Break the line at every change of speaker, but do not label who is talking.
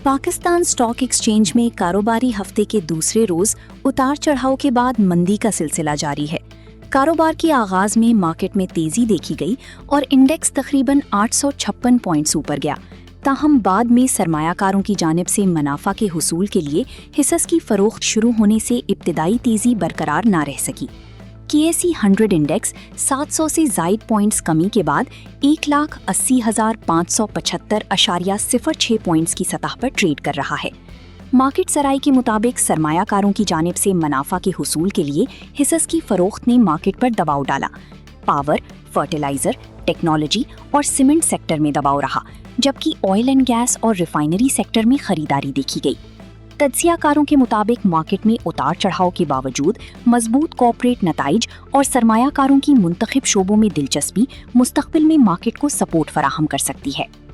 Pakistan stock exchange में कारोबारी हफ्ते के दूसरे रोज उतार चढ़ाव के बाद मंदी का सिलसिला जारी है। कारोबार के आगाज में मार्केट में तेजी देखी गई और इंडेक्स तकरीबन 856 पॉइंट्स ऊपर गया। ताहम बाद में सरमायाकारों की जानिब से मुनाफा के हुसूल के लिए हिस्स की फरोख्त शुरू होने से इब्तिदाई तेजी बरकरार ना रह सकी। KSE 100 इंडेक्स 700 से ज़ायद पॉइंट्स कमी के बाद 1,80,575.06 पॉइंट्स की सतह पर ट्रेड कर रहा है। मार्केट सराय के मुताबिक सरमायाकारों की जानिब से मुनाफा के हुसूल के लिए हिस्स की फरोख्त ने मार्केट पर दबाव डाला। पावर, फर्टिलाइजर, टेक्नोलॉजी और सीमेंट सेक्टर में दबाव रहा, जबकि ऑयल एंड गैस और रिफाइनरी सेक्टर में खरीदारी देखी गई। तज्जियाकारों के मुताबिक मार्केट में उतार चढ़ाव के बावजूद मजबूत कॉर्पोरेट नताइज और सरमायाकारों की मुंतखब शोबों में दिलचस्पी मुस्तकबिल में मार्केट को सपोर्ट फराहम कर सकती है।